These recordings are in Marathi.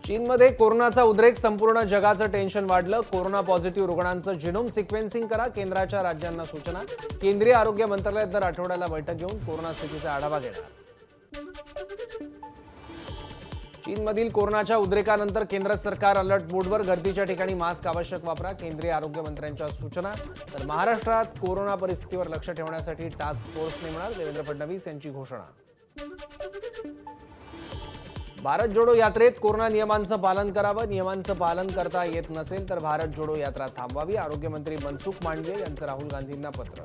चीनमध्ये कोरोनाचा उद्रेक, संपूर्ण जगाचं टेन्शन वाढलं। कोरोना पॉझिटिव्ह रुग्णांचं जीनोम सिक्वेन्सिंग करा, केंद्राच्या राज्यांना सूचना। केंद्रीय आरोग्य मंत्रालय दर आठवड्याला बैठक घेऊन कोरोना स्थितीचा आढावा घेणार। चीनमधील कोरोनाच्या उद्रेकानंतर केंद्र सरकार अलर्ट मोडवर, गर्दीच्या ठिकाणी मास्क आवश्यक वापरा, केंद्रीय आरोग्य मंत्र्यांच्या सूचना। तर महाराष्ट्रात कोरोना परिस्थितीवर लक्ष ठेवण्यासाठी टास्क फोर्स नेमणार, देवेंद्र फडणवीस यांची घोषणा। भारत जोडो यात्रेत कोरोना नियमांचं पालन करावं, नियमांचं पालन करता येत नसेल तर भारत जोडो यात्रा थांबवावी, आरोग्यमंत्री मनसुख मांडविय यांचं राहुल गांधींना पत्र।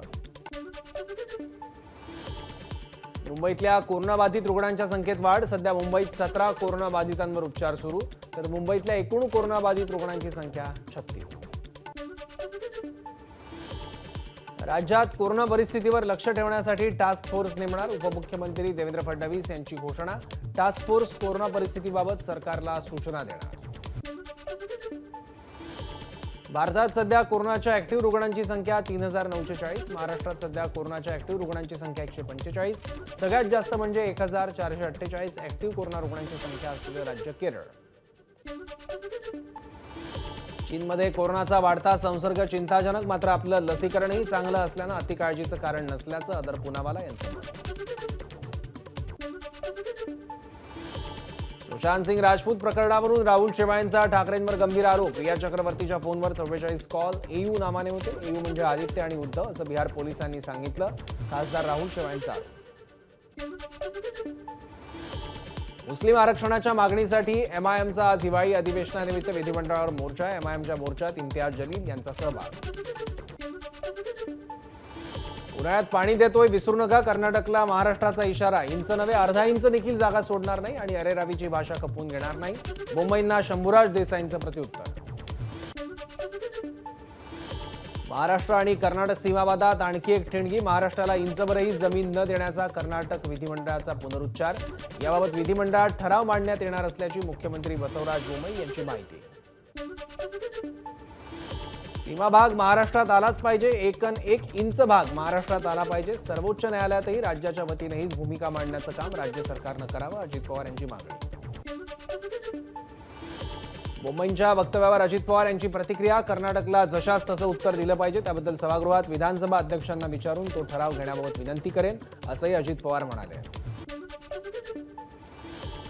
मुंबईतल्या कोरोनाबाधित रुग्णांच्या संख्येत वाढ, सध्या मुंबईत 17 कोरोनाबाधितांवर उपचार सुरू, तर मुंबईतल्या एकूण कोरोनाबाधित रुग्णांची संख्या 36। राज्यात कोरोना परिस्थितीवर लक्ष ठेवण्यासाठी टास्क फोर्स नेमणार, उपमुख्यमंत्री देवेंद्र फडणवीस यांची घोषणा। टास्क फोर्स कोरोना परिस्थितीबाबत सरकारला सूचना देणार। भारतात सध्या कोरोनाच्या ऍक्टिव्ह रुग्णांची संख्या 3940, महाराष्ट्रात सध्या कोरोनाच्या ऍक्टिव्ह रुग्णांची संख्या 145, सगळ्यात जास्त म्हणजे 1448 ऍक्टिव्ह कोरोना रुग्णांची संख्या असलेलं राज्य केरळ। चीनमध्ये कोरोनाचा वाढता संसर्ग चिंताजनक, मात्र आपलं लसीकरणही चांगलं असल्यानं अतिकाळजीचं कारण नसल्याचं अदर पुनावाला यांचं मत। सुशांत सिंग राजपूत प्रकरणावरून राहुल शेवाळेंचा ठाकरेंवर गंभीर आरोप, रिया चक्रवर्तीच्या फोनवर 44 कॉल एयू नावाने होते। एयू म्हणजे आदित्य आणि उद्धव असं बिहार पोलिसांनी सांगितलं। खासदार राहुल शेवाळेंचा आरोप। मुस्लिम आरक्षणाच्या मागणीसाठी एमआयएमचा आज हिवाळी अधिवेशनानिमित्त विधिमंडळावर मोर्चा, एमआयएमच्या मोर्चात इम्तियाज जलील यांचा सहभाग। उन्हाळ्यात पाणी देतोय विसरू नका, कर्नाटकला महाराष्ट्राचा इशारा, इंच नव्हे अर्धा इंच देखील जागा सोडणार नाही आणि अरेरावीची भाषा खपवून घेणार नाही, मुंबईंना शंभूराज देसाईंचं प्रत्युत्तर। महाराष्ट्र आणि कर्नाटक सीमावादात आणखी एक ठिणगी, महाराष्ट्राला इंचभरही जमीन न देण्याचा कर्नाटक विधिमंडळाचा पुनरुच्चार, याबाबत विधिमंडळात ठराव मांडण्यात येणार असल्याची मुख्यमंत्री बसवराज बोम्मई यांची माहिती। सीमा भाग महाराष्ट्रात आलाच पाहिजे, एकन एक इंच भाग महाराष्ट्रात आला पाहिजे, सर्वोच्च न्यायालयातही राज्याच्या वतीने हीच भूमिका मांडण्याचं काम राज्य सरकारनं करावं, अजित पवार यांची मागणी। बोम्मईंच्या वक्तव्यावर अजित पवार यांची प्रतिक्रिया, कर्नाटकला जशास तसं उत्तर दिलं पाहिजे, त्याबद्दल सभागृहात विधानसभा अध्यक्षांना विचारून तो ठराव घेण्याबाबत विनंती करेन, असंही अजित पवार म्हणाले।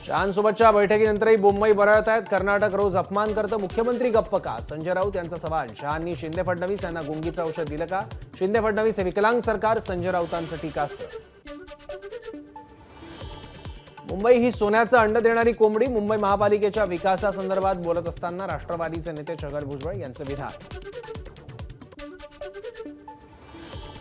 शहांसोबतच्या बैठकीनंतरही बोम्मई बरळत आहेत, कर्नाटक रोज अपमान करतं, मुख्यमंत्री गप्प का, संजय राऊत यांचा सवाल। शहांनी शिंदे फडणवीस यांना गुंगीचं औषध दिलं का, शिंदे फडणवीस हे विकलांग सरकार, संजय राऊतांचं टीकास्त्र। मुंबई ही सोन्याचं अंड देणारी कोंबडी, मुंबई महापालिकेच्या विकासासंदर्भात बोलत असताना राष्ट्रवादीचे नेते छगन भुजबळ यांचं विधान।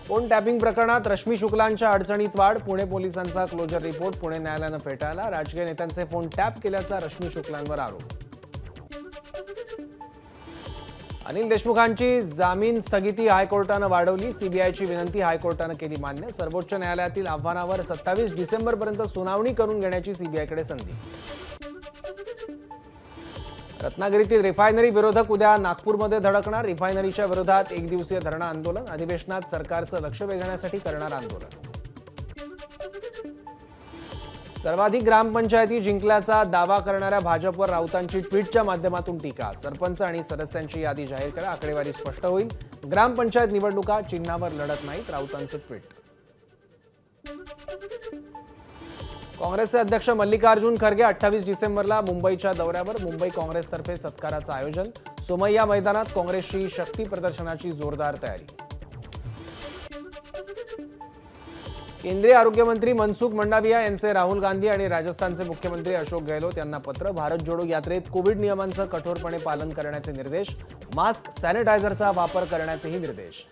फोन टॅपिंग प्रकरणात रश्मी शुक्लांच्या अडचणीत वाढ, पुणे पोलिसांचा क्लोजर रिपोर्ट पुणे न्यायालयानं फेटाळला, राजकीय नेत्यांचे फोन टॅप केल्याचा रश्मी शुक्लांवर आरोप। अनिल देशमुखांची जामीन स्थगिती हायकोर्टानं वाढवली, सीबीआयची विनंती हायकोर्टानं केली मान्य, सर्वोच्च न्यायालयातील आव्हानावर 27 डिसेंबरपर्यंत सुनावणी करून घेण्याची सीबीआयकडे संधी। रत्नागिरीतील रिफायनरी विरोधक उद्या नागपूरमध्ये धडकणार, रिफायनरीच्या विरोधात एक दिवसीय धरणं आंदोलन, अधिवेशनात सरकारचं लक्ष वेधण्यासाठी करणार आंदोलन। सर्वाधिक ग्रामपंचायती जिंकल्याचा दावा करणाऱ्या भाजपवर राऊतांची ट्विटच्या माध्यमातून टीका, सरपंच आणि सदस्यांची यादी जाहीर करा, आकडेवारी स्पष्ट होईल, ग्रामपंचायत निवडणुका चिन्हावर लढत नाहीत, राऊतांचं ट्विट। काँग्रेसचे अध्यक्ष मल्लिकार्जुन खरगे 28 डिसेंबरला मुंबईच्या दौऱ्यावर, मुंबई काँग्रेसतर्फे सत्काराचं आयोजन, सोमय्या मैदानात काँग्रेसची शक्ती प्रदर्शनाची जोरदार तयारी। केंद्रीय आरोग्यमंत्री मनसुख मांडविया यांचे राहुल गांधी आणि राजस्थानचे मुख्यमंत्री अशोक गहलोत यांना पत्र, भारत जोडो यात्रेत कोविड नियमांचं कठोरपणे पालन करण्याचे निर्देश, मास्क सॅनिटायझरचा वापर करण्याचेही निर्देश।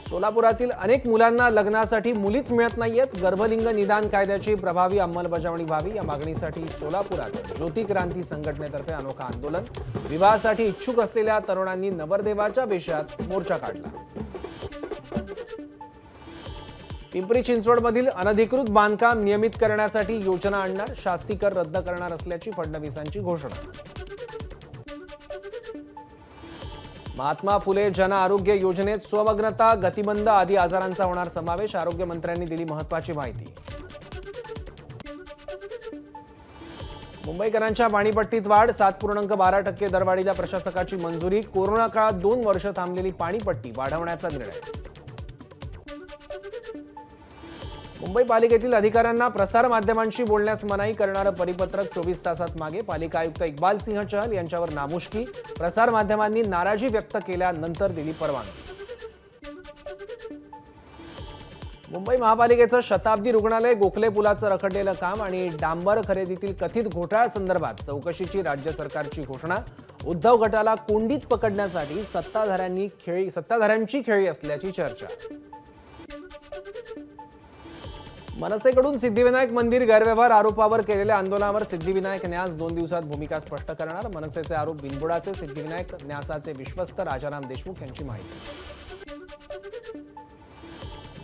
सोलापुरातील अनेक मुलांना लग्नासाठी मुलीच मिळत नाहीयेत, गर्भलिंग निदान कायद्याची प्रभावी अंमलबजावणी व्हावी, या मागणीसाठी सोलापुरात ज्योती क्रांती संघटनेतर्फे अनोखा आंदोलन, विवाहासाठी इच्छुक असलेल्या तरुणांनी नवरदेवाच्या वेशात मोर्चा काढला। पिंपरी चिंचवडमधील अनधिकृत बांधकाम नियमित करण्यासाठी योजना आणणार, शास्ती कर रद्द करणार असल्याची फडणवीसांची घोषणा। महात्मा फुले जन आरोग्य योजनेत स्वमग्नता, गतिमंद आदी आजारांचा होणार समावेश, आरोग्य मंत्र्यांनी दिली महत्त्वाची माहिती। मुंबईकरांच्या पाणीपट्टीत वाढ 7.12% दरवाढीला प्रशासकाची मंजुरी. कोरोना काळात 2 वर्ष थांबलेली पाणीपट्टी वाढवण्याचा निर्णय. मुंबई पालिकेतील अधिकाऱ्यांना प्रसार माध्यमांशी बोलण्यास मनाई करणारं परिपत्रक 24 तासात मागे. पालिका आयुक्त इक्बाल सिंह चहल यांच्यावर नामुष्की. प्रसार माध्यमांनी नाराजी व्यक्त केल्यानंतर दिली परवानगी. मुंबई महापालिकेचं शताब्दी रुग्णालय, गोखले पुलाचं रखडलेलं काम आणि डांबर खरेदीतील कथित घोटाळ्यासंदर्भात चौकशीची राज्य सरकारची घोषणा. उद्धव गटाला कोंडीत पकडण्यासाठी सत्ताधाऱ्यांची खेळी असल्याची चर्चा. मनसेकडून सिद्धिविनायक मंदिर गैरव्यवहार आरोपावर केलेल्या आंदोलनावर सिद्धिविनायक न्यास 2 दिवसात भूमिका स्पष्ट करणार. मनसेचे आरोप बिनबुडाचे, सिद्धिविनायक न्यासाचे विश्वस्त राजाराम देशमुख यांची माहिती.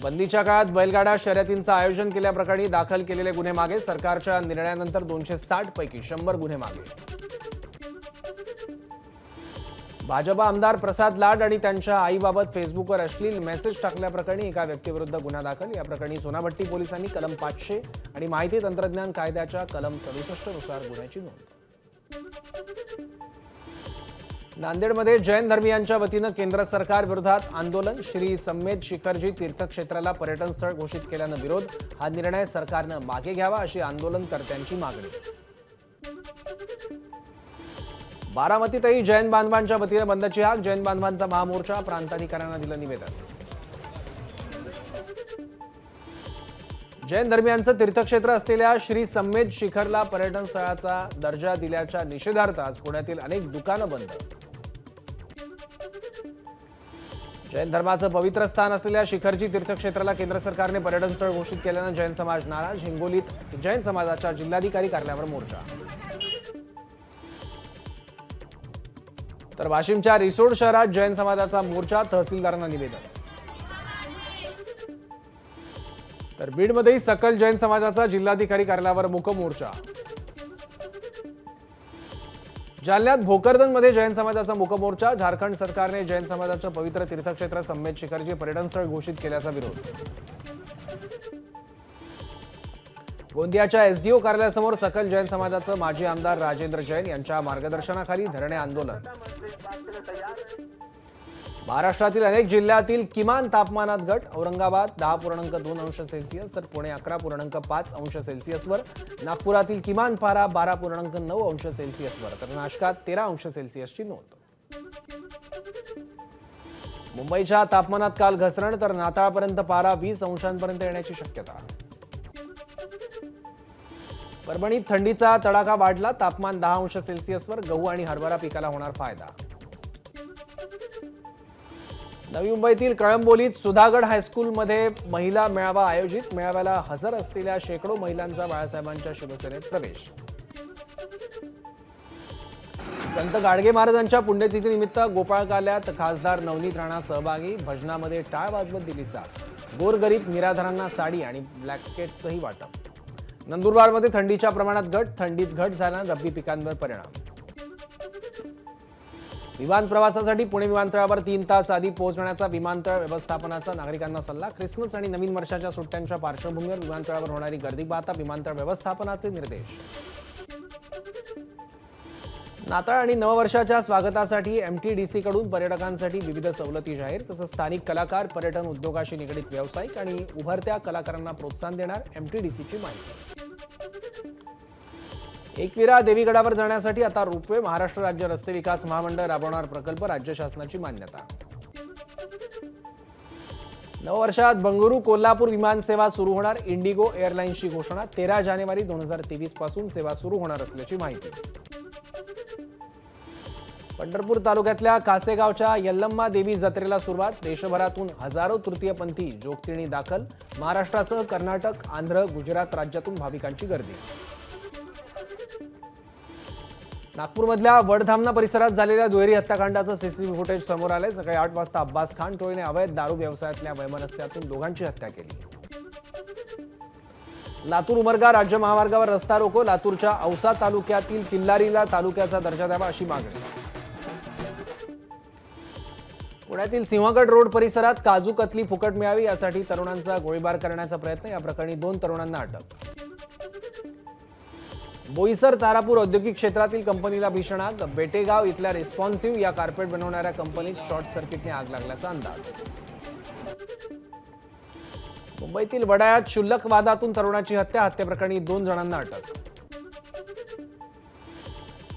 बंदीच्या काळात बैलगाडा शर्यतींचं आयोजन केल्याप्रकरणी दाखल केलेले गुन्हे मागे. सरकारच्या निर्णयानंतर 260 पैकी 100 गुन्हे मागे. भाजपा आमदार प्रसाद लाड आणि त्यांच्या आईबाबत फेसबुकवर अश्लील मेसेज टाकल्याप्रकरणी एका व्यक्तीविरुद्ध गुन्हा दाखल. या प्रकरणी सोनाभट्टी पोलिसांनी कलम 500 आणि माहिती तंत्रज्ञान कायद्याच्या कलम 67 नुसार गुन्ह्याची नोंद. नांदेडमध्ये जैन धर्मीयांच्या वतीनं केंद्र सरकार विरोधात आंदोलन. श्री सम्मेद शिखरजी तीर्थक्षेत्राला पर्यटन स्थळ घोषित केल्यानं विरोध. हा निर्णय सरकारनं मागे घ्यावा अशी आंदोलनकर्त्यांची मागणी. बारामतीतही जैन बांधवांच्या वतीनं बंदची हाक. जैन बांधवांचा महामोर्चा, प्रांताधिकाऱ्यांना दिलं निवेदन. जैन धर्मियांचं तीर्थक्षेत्र असलेल्या श्री सम्मेद शिखरला पर्यटन स्थळाचा दर्जा दिल्याच्या निषेधार्थ आज पुण्यातील अनेक दुकानं बंद. जैन धर्माचं पवित्र स्थान असलेल्या शिखरजी तीर्थक्षेत्राला केंद्र सरकारने पर्यटन स्थळ घोषित केल्यानं जैन समाज नाराज. हिंगोलीत जैन समाजाच्या जिल्हाधिकारी कार्यालयावर मोर्चा. तर वाशिमच्या रिसोड शहरात जैन समाजाचा मोर्चा, तहसीलदारांना निवेदन. तर बीडमध्येही सकल जैन समाजाचा जिल्हाधिकारी कार्यालयावर मूक मोर्चा. जालन्यात भोकरदनमध्ये जैन समाजाचा मूक मोर्चा. झारखंड सरकारने जैन समाजाचं पवित्र तीर्थक्षेत्र सम्मेद शिखरजी पर्यटन स्थळ घोषित केल्याचा विरोध. गोंदियाच्या एसडीओ कार्यालयासमोर सकल जैन समाजाचं माजी आमदार राजेंद्र जैन यांच्या मार्गदर्शनाखाली धरणे आंदोलन. महाराष्ट्रातील अनेक जिल्ह्यातील किमान तापमानात घट. औरंगाबाद 10.2 अंश सेल्सिअस तर पुणे 11.5 अंश सेल्सिअसवर. नागपुरातील किमान पारा 12.9 अंश सेल्सिअसवर तर नाशकात 13 अंश सेल्सिअसची नोंद. मुंबईच्या तापमानात काल घसरण तर नाताळपर्यंत पारा 20 अंशांपर्यंत येण्याची शक्यता. परभणीत थंडीचा तडाखा वाढला. तापमान 10 अंश सेल्सिअसवर. गहू आणि हरभरा पिकाला होणार फायदा. नवी मुंबईतील कळंबोलीत सुधागड हायस्कूलमध्ये महिला मेळावा आयोजित. मेळाव्याला हजर असलेल्या शेकडो महिलांचा बाळासाहेबांच्या शिवसेनेत प्रवेश. संत गाडगे महाराजांच्या पुण्यतिथीनिमित्त गोपाळकाल्यात खासदार नवनीत राणा सहभागी. भजनामध्ये टाळ वाजवत दिली साथ. गोरगरीब निराधारांना साडी आणि ब्लँकेटचंही वाटप. नंदुरबारमध्ये थंडीच्या प्रमाणात घट. थंडीत घट झाल्यानं रब्बी पिकांवर परिणाम. विमान प्रवासासाठी पुणे विमानतळावर 3 तास आधी पोहोचण्याचा विमानतळ व्यवस्थापनाचा नागरिकांना सल्ला. ख्रिसमस आणि नवीन वर्षाच्या सुट्ट्यांच्या पार्श्वभूमीवर विमानतळावर होणारी गर्दी पाहता विमानतळ व्यवस्थापनाचे निर्देश. नाताळ आणि नववर्षाच्या स्वागतासाठी एमटीडीसीकडून पर्यटकांसाठी विविध सवलती जाहीर. तसंच स्थानिक कलाकार, पर्यटन उद्योगाशी निगडित व्यावसायिक आणि उभरत्या कलाकारांना प्रोत्साहन देणार एमटीडीसीची माहिती. एकविरा देवीगडावर जाण्यासाठी आता रोपवे. महाराष्ट्र राज्य रस्ते विकास महामंडळ राबवणार प्रकल्प. राज्य शासनाची मान्यता. नववर्षात बंगळुरू कोल्हापूर विमानसेवा सुरू होणार. इंडिगो एअरलाईन्सची घोषणा. 13 जानेवारी 2023 पासून सेवा सुरू होणार असल्याची माहिती. पंढरपूर तालुक्यातल्या कासेगावच्या यल्लम्मा देवी जत्रेला सुरुवात. देशभरातून हजारो तृतीयपंथी जोगतिणी दाखल. महाराष्ट्रासह कर्नाटक, आंध्र, गुजरात राज्यातून भाविकांची गर्दी. नागपूरमधल्या वडधामना परिसरात झालेल्या दुहेरी हत्याकांडाचं सीसीटीव्ही फुटेज समोर आलंय. सकाळी 8 वाजता अब्बास खान टोळीने अवैध दारू व्यवसायातल्या वैमनस्यातून दोघांची हत्या केली. लातूर उमरगा राज्य महामार्गावर रस्ता रोको. लातूरच्या औसा तालुक्यातील किल्लारीला तालुक्याचा दर्जा द्यावा अशी मागणी. पुण्यातील सिंहगड रोड परिसरात काजू कतली फुकट मिळावी यासाठी तरुणांचा गोळीबार करण्याचा प्रयत्न. या प्रकरणी 2 तरुणांना अटक. बोईसर तारापूर औद्योगिक क्षेत्रातील कंपनीला भीषण आग. बेटेगाव इथल्या रिस्पॉन्सिव्ह या कार्पेट बनवणाऱ्या कंपनीत शॉर्ट सर्किटने आग लागल्याचा अंदाज. मुंबईतील वडाळ्यात क्षुल्लक वादातून तरुणाची हत्येप्रकरणी 2 जणांना अटक.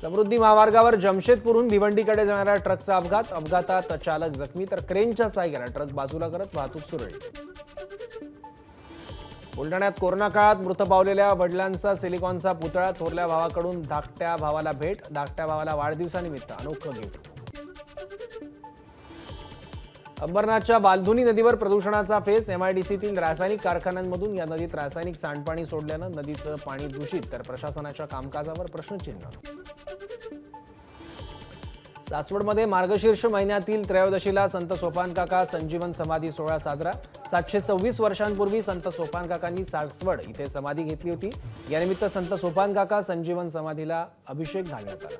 समृद्धी महामार्गावर जमशेदपूरहून भिवंडीकडे जाणाऱ्या ट्रकचा अपघातात चालक जखमी तर क्रेनच्या साहाय्याने ट्रक बाजूला करत वाहतूक सुरळीत. बुलढाण्यात कोरोना काळात मृत पावलेल्या वडिलांचा सिलिकॉनचा पुतळा. थोरल्या भावाकडून धाकट्या भावाला भेट. धाकट्या भावाला वाढदिवसानिमित्त अनोखं गिफ्ट. अंबरनाथच्या बालधुनी नदीवर प्रदूषणाचा फेस. एमआयडीसीतील रासायनिक कारखान्यांमधून या नदीत रासायनिक सांडपाणी सोडल्यानं नदीचं पाणी दूषित तर प्रशासनाच्या कामकाजावर प्रश्नचिन्ह. सासवडमध्ये मार्गशीर्ष महिन्यातील त्रयोदशीला संत सोपानकाका संजीवन समाधी सोहळा साजरा. 726 वर्षांपूर्वी संत सोपानकाकांनी सासवड इथे समाधी घेतली होती. यानिमित्त संत सोपानकाका संजीवन समाधीला अभिषेक घालण्यात आला.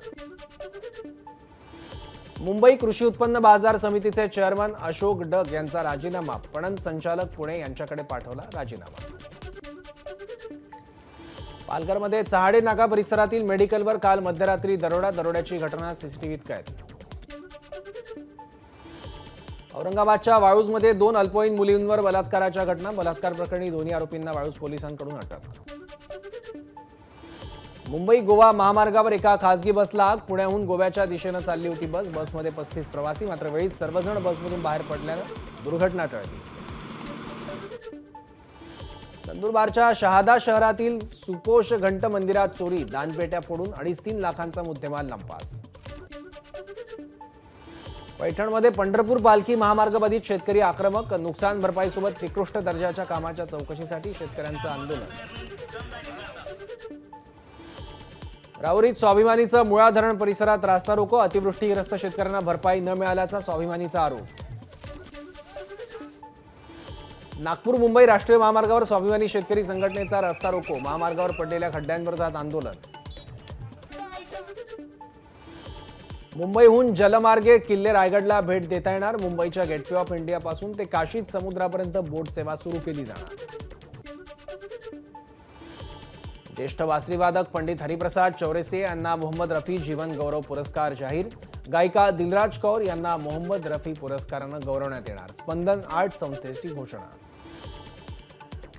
मुंबई कृषी उत्पन्न बाजार समितीचे चेअरमन अशोक डग यांचा राजीनामा. पणन संचालक पुणे यांच्याकडे पाठवला राजीनामा. पालघरमध्ये चहाडे नाका परिसरातील मेडिकलवर काल मध्यरात्री दरोड्याची घटना सीसीटीव्हीत कैद. औरंगाबादच्या वाळूजमध्ये 2 अल्पवयीन मुलींवर बलात्काराच्या घटना. बलात्कार प्रकरणी दोन्ही आरोपींना वाळूज पोलिसांकडून अटक. मुंबई गोवा महामार्गावर एका खासगी बसला आग. पुण्याहून गोव्याच्या दिशेनं चालली होती बस. बसमध्ये 35 प्रवासी. मात्र वेळीच सर्वजण बसमधून बाहेर पडल्यानं दुर्घटना टळली. नंदुरबारच्या शहादा शहरातील सुकोश घंट मंदिरात चोरी. दानपेट्या फोडून 2.5-3 लाखांचा मुद्देमाल लंपास. पैठणमध्ये पंढरपूर पालखी महामार्ग बाधित शेतकरी आक्रमक. नुकसान भरपाईसोबत निकृष्ट दर्जाच्या कामाच्या चौकशीसाठी शेतकऱ्यांचं आंदोलन. राहुरीत स्वाभिमानीचं मुळा धरण परिसरात रास्ता रोको. अतिवृष्टीग्रस्त शेतकऱ्यांना भरपाई न मिळाल्याचा स्वाभिमानीचा आरोप. नागपूर मुंबई राष्ट्रीय महामार्गावर स्वाभिमानी शेतकरी संघटनेचा रास्ता रोको. महामार्गावर पडलेल्या खड्ड्यांविरोधात आंदोलन. मुंबईहून जलमार्गे किल्ले रायगडला भेट देता येणार. मुंबईच्या गेटवे ऑफ इंडिया पासून ते काशीद समुद्रापर्यंत बोट सेवा सुरू केली जाणार. ज्येष्ठ बासरीवादक पंडित हरिप्रसाद चौरसिया यांना मोहम्मद रफी जीवन गौरव पुरस्कार जाहीर. गायिका दिलराज कौर यांना मोहम्मद रफी पुरस्कारानं गौरवण्यात येणार. स्पंदन आर्ट संस्थेची घोषणा.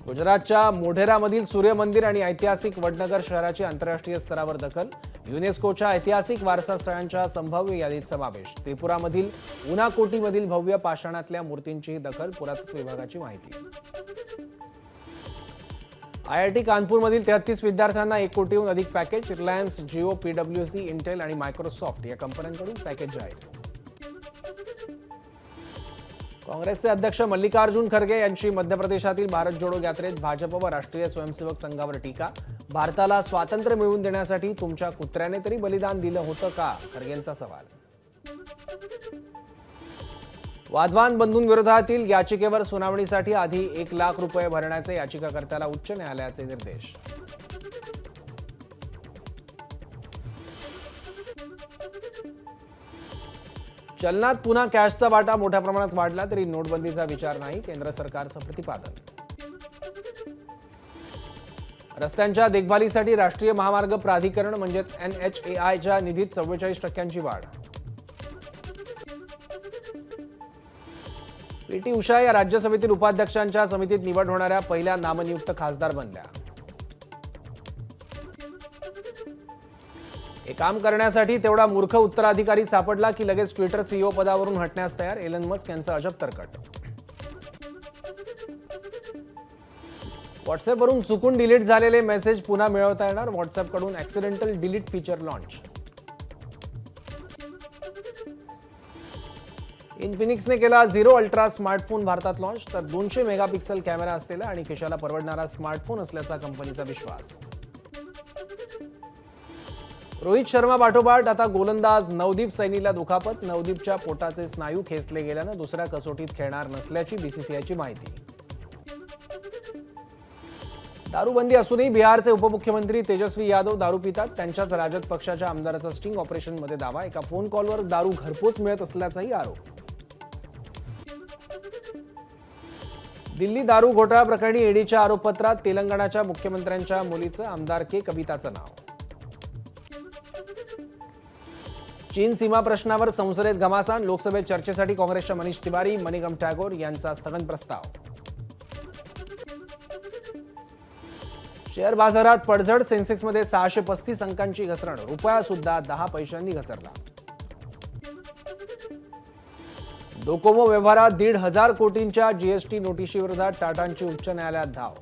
गुजरातच्या मोढेरामधील सूर्य मंदिर आणि ऐतिहासिक वडनगर शहराची आंतरराष्ट्रीय स्तरावर दखल. युनेस्कोच्या ऐतिहासिक वारसा स्थळांच्या संभाव्य यादीत समावेश. त्रिपुरामधील उनाकोटीमधील भव्य पाषाणातल्या मूर्तींची दखल. पुरातत्व विभागाची माहिती. आयआयटी कानपूरमधील 33 विद्यार्थ्यांना 1 कोटीहून अधिक पॅकेज. रिलायन्स, जिओ, पीडब्ल्यूसी, इंटेल आणि मायक्रोसॉफ्ट या कंपन्यांकडून पॅकेज जाहीर. काँग्रेसचे अध्यक्ष मल्लिकार्जुन खरगे यांची मध्य प्रदेशातील भारत जोडो यात्रेत भाजप व राष्ट्रीय स्वयंसेवक संघावर टीका. भारताला स्वातंत्र्य मिळवून देण्यासाठी तुमच्या कुत्र्याने तरी बलिदान दिलं होतं का? खरगेंचा सवाल. वाधवान बंधूंविरोधातील याचिकेवर सुनावणीसाठी आधी 1 लाख रुपये भरण्याचे याचिकाकर्त्याला उच्च न्यायालयाचे निर्देश. चलनात पुन्हा कॅशचा वाटा मोठ्या प्रमाणात वाढला तरी नोटबंदीचा विचार नाही. केंद्र सरकारचं प्रतिपादन. रस्त्यांच्या देखभालीसाठी राष्ट्रीय महामार्ग प्राधिकरण म्हणजेच NHAIच्या निधीत 44% वाढ. पीटी उषा या राज्यसभेतील उपाध्यक्षांच्या समितीत निवड होणाऱ्या पहिल्या नामनियुक्त खासदार बनल्या. हे काम करण्यासाठी तेवढा मूर्ख उत्तराधिकारी सापडला की लगेच ट्विटर सीईओ पदावरून हटण्यास तयार. एलन मस्क यांचं अजब तरकट. व्हॉट्सअपवरून चुकून डिलीट झालेले मेसेज पुन्हा मिळवता येणार. व्हॉट्सअपकडून ऍक्सिडेंटल डिलीट फीचर लॉन्च. इन्फिनिक्सने केला झिरो अल्ट्रा स्मार्टफोन भारतात लॉन्च. तर 200 मेगापिक्सल कॅमेरा असलेला आणि खिशाला परवडणारा स्मार्टफोन असल्याचा कंपनीचा विश्वास. रोहित शर्मा पाठोपाठ आता गोलंदाज नवदीप सैनीला दुखापत. नवदीपच्या पोटाचे स्नायू खेचले गेल्यानं दुसऱ्या कसोटीत खेळणार नसल्याची बीसीसीआयची माहिती. दारूबंदी असूनही बिहारचे उपमुख्यमंत्री तेजस्वी यादव दारू पितात. त्यांच्याच राजद पक्षाच्या आमदाराचा स्टिंग ऑपरेशनमध्ये दावा. एका फोन कॉलवर दारू घरपोच मिळत असल्याचाही आरोप. दिल्ली दारू घोटाळा प्रकरणी ईडीच्या आरोपपत्रात तेलंगणाच्या मुख्यमंत्र्यांच्या मुलीचं आमदार के कविताचं नाव. चीन सीमा प्रश्नावर संसदेत घमासान. लोकसभेत चर्चेसाठी काँग्रेसच्या मनीष तिवारी, मणिकम टॅगोर यांचा स्थगन प्रस्ताव. शेअर बाजारात पडझड. सेन्सेक्समध्ये 635 अंकांची घसरण. रुपया सुद्धा 10 पैशांनी घसरला. डोकोमो व्यवहारात 1,500 कोटींच्या जीएसटी नोटिशीविरोधात टाटांची उच्च न्यायालयात धाव.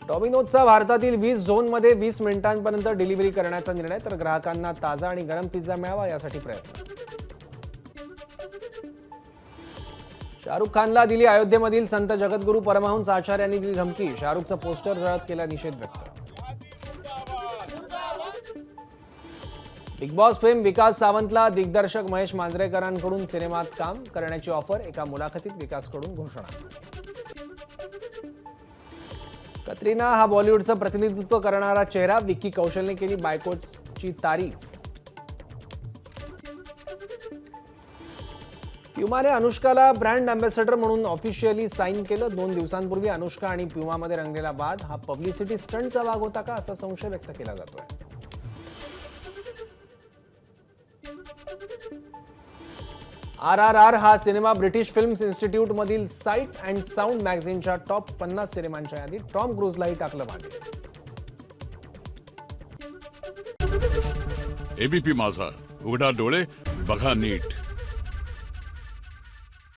डॉमिनोजचा भारतातील 20 झोनमध्ये 20 मिनिटांपर्यंत डिलिव्हरी करण्याचा निर्णय. तर ग्राहकांना ताजा आणि गरम पिझ्झा मिळावा यासाठी प्रयत्न. शाहरुख खानला दिली अयोध्येमधील संत जगद्गुरू परमहंस आचार्यांनी दिली धमकी. शाहरुखचं पोस्टर जळत केला निषेध व्यक्त. बिग बॉस फेम विकास सावंतला दिग्दर्शक महेश मांजरेकरांकडून सिनेमात काम करण्याची ऑफर. एका मुलाखतीत विकासकडून घोषणा. कतरिना हा बॉलिवूडचं प्रतिनिधित्व करणारा चेहरा. विक्की कौशलने केली बायकोची तारीफ. प्युमाने अनुष्काला ब्रँड अँबॅसेडर म्हणून ऑफिशियली साईन केलं. 2 दिवसांपूर्वी अनुष्का आणि प्युमामध्ये रंगलेला वाद हा पब्लिसिटी स्टंटचा भाग होता का, असा संशय व्यक्त केला जातोय. RRR हा सिनेमा ब्रिटिश फिल्म्स इन्स्टिट्यूट मधील साइट अँड साऊंड मॅगझिनच्या टॉप 50 सिनेमांच्या यादीत. टॉम क्रूजलाही टाकलं मागे. एबीपी माझा, उघडा डोळे बघा नीट.